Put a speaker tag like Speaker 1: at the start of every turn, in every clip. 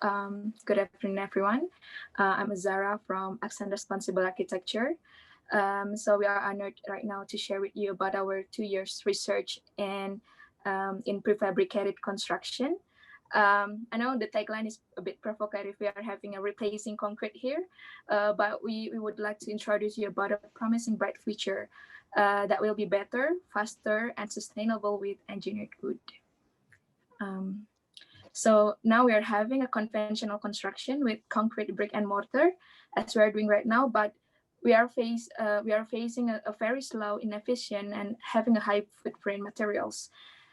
Speaker 1: Good afternoon, everyone. I'm Zara from Accent Responsible Architecture. So we are honored right now to share with you about our 2 years research in prefabricated construction. I know the tagline is a bit provocative. We are having a replacing concrete here, but we would like to introduce you about a promising bright future that will be better, faster, and sustainable with engineered wood. So now we are having a conventional construction with concrete, brick, and mortar, as we are doing right now. But we are facing a very slow, inefficient, and having a high footprint materials.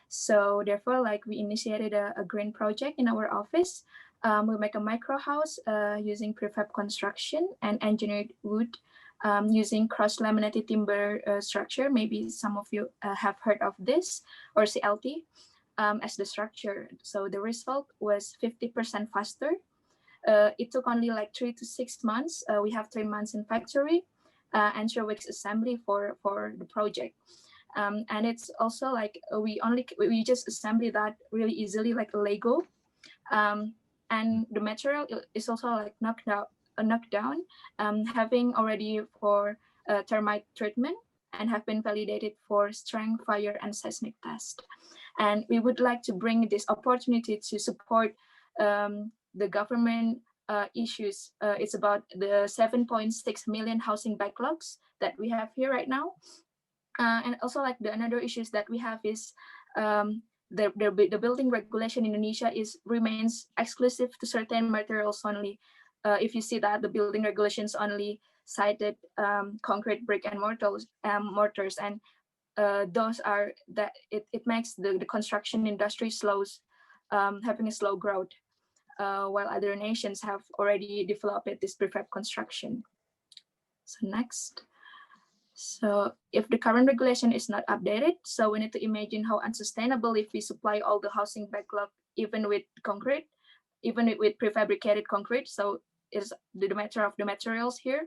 Speaker 1: So therefore, like we initiated a green project in our office. We make a micro house using prefab construction and engineered wood using cross-laminated timber structure. Maybe some of you have heard of this, or CLT. As the structure. So the result was 50% faster. It took only like 3 to 6 months. We have 3 months in factory and 3 weeks assembly for the project. And it's also like we just assembly that really easily, like a Lego. And the material is also like knocked down, having already for termite treatment and have been validated for strength, fire, and seismic test. And we would like to bring this opportunity to support the government issues. It's about the 7.6 million housing backlogs that we have here right now. And also like the another issues that we have is the building regulation in Indonesia remains exclusive to certain materials only. If you see that the building regulations only cited concrete, brick, and mortars, and those are that it makes the construction industry having a slow growth, while other nations have already developed this prefab construction. So next. So if the current regulation is not updated, so we need to imagine how unsustainable if we supply all the housing backlog, even with concrete, even with prefabricated concrete. So is the matter of the materials here,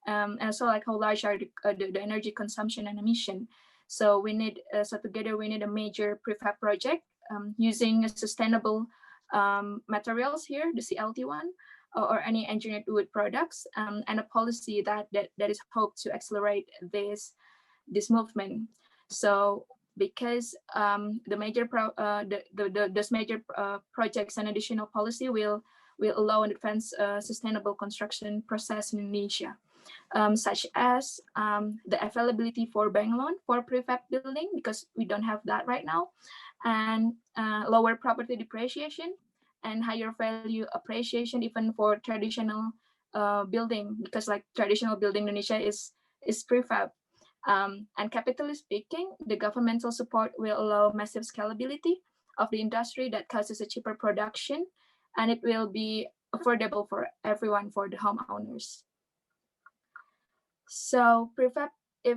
Speaker 1: and also like how large are the energy consumption and emission. So we need together we need a major prefab project using sustainable materials here, the CLT one, or any engineered wood products, and a policy that is hoped to accelerate this movement. So because the major those major projects and additional policy will allow an advanced sustainable construction process in Indonesia, such as the availability for bank loan for prefab building, because we don't have that right now, and lower property depreciation and higher value appreciation even for traditional building, because like traditional building in Indonesia is prefab. And capitally speaking, the governmental support will allow massive scalability of the industry that causes a cheaper production, and it will be affordable for everyone, for the homeowners. So prefab, if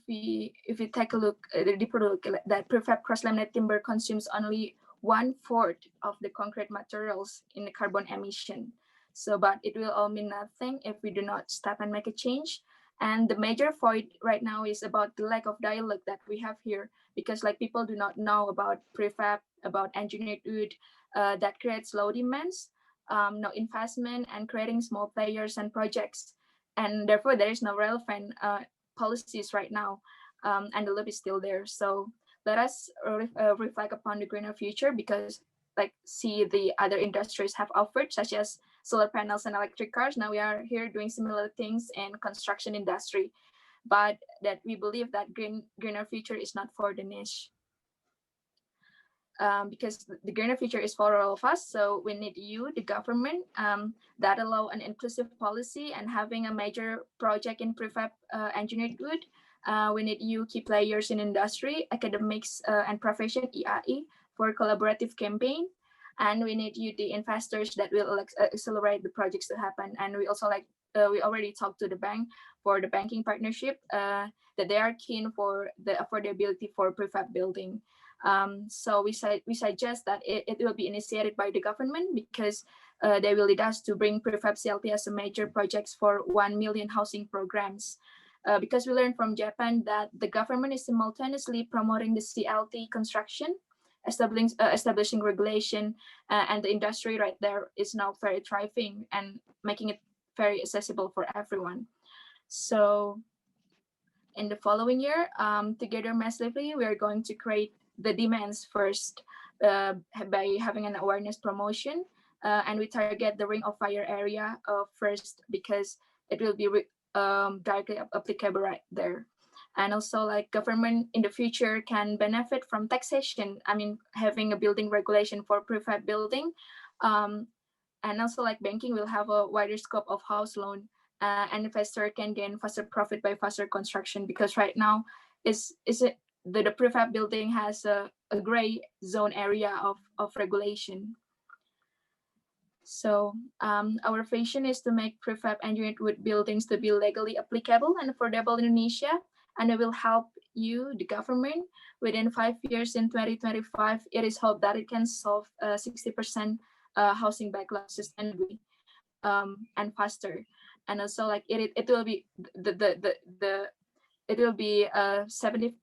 Speaker 1: we take a look, a deeper look, that prefab cross-laminated timber consumes only 1/4 of the concrete materials in the carbon emission. So, but it will all mean nothing if we do not stop and make a change. And the major void right now is about the lack of dialogue that we have here, because like people do not know about prefab, about engineered wood, that creates low demands, no investment, and creating small players and projects. And therefore there is no relevant policies right now, and the loop is still there. So let us reflect upon the greener future, because like see the other industries have offered, such as solar panels and electric cars. Now we are here doing similar things in construction industry, but that we believe that greener future is not for the niche. Because the greener future is for all of us. So we need you, the government, that allow an inclusive policy and having a major project in prefab engineered wood. We need you, key players in industry, academics, and profession, EAI, for collaborative campaign. And we need you, the investors, that will accelerate the projects to happen. And we also we already talked to the bank for the banking partnership, that they are keen for the affordability for prefab building. So we suggest that it will be initiated by the government, because they will lead us to bring prefab CLT as a major projects for 1 million housing programs. Because we learned from Japan that the government is simultaneously promoting the CLT construction establishing regulation, and the industry right there is now very thriving and making it very accessible for everyone. So in the following year, together massively, we are going to create the demands first by having an awareness promotion, and we target the ring of fire area first because it will be directly applicable right there. And also, like, government in the future can benefit from taxation. I mean, having a building regulation for prefab building, and also like banking will have a wider scope of house loan. An investor can gain faster profit by faster construction, because right now the prefab building has a gray zone area of regulation. So our vision is to make prefab engineered wood buildings to be legally applicable and affordable in Indonesia, and it will help you, the government, within 5 years in 2025. It is hoped that it can solve 60% housing backlog sustainably and faster. And also, like, it will be it will be 76%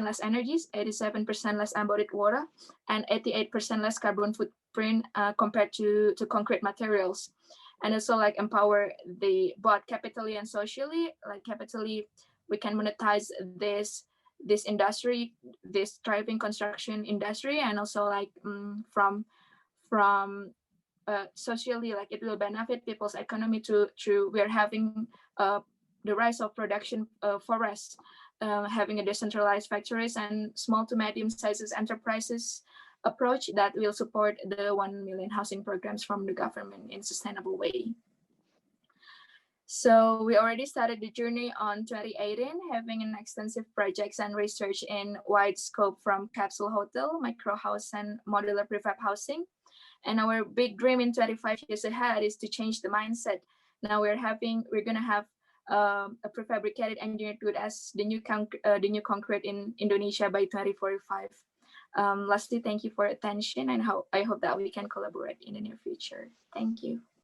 Speaker 1: less energies, 87% less embodied water, and 88% less carbon footprint compared to concrete materials. And also, like, empower the both capitally and socially. Like, capitally, we can monetize this industry, this thriving construction industry, and also, like, from socially, like, it will benefit people's economy to we're having the rise of production forests, having a decentralized factories and small to medium sizes enterprises approach that will support the 1 million housing programs from the government in sustainable way. So we already started the journey on 2018, having an extensive projects and research in wide scope from capsule hotel, micro house, and modular prefab housing. And our big dream in 25 years ahead is to change the mindset. Now we're gonna have a prefabricated engineered wood as the new concrete in Indonesia by 2045. Lastly, thank you for attention, and I hope that we can collaborate in the near future. Thank you.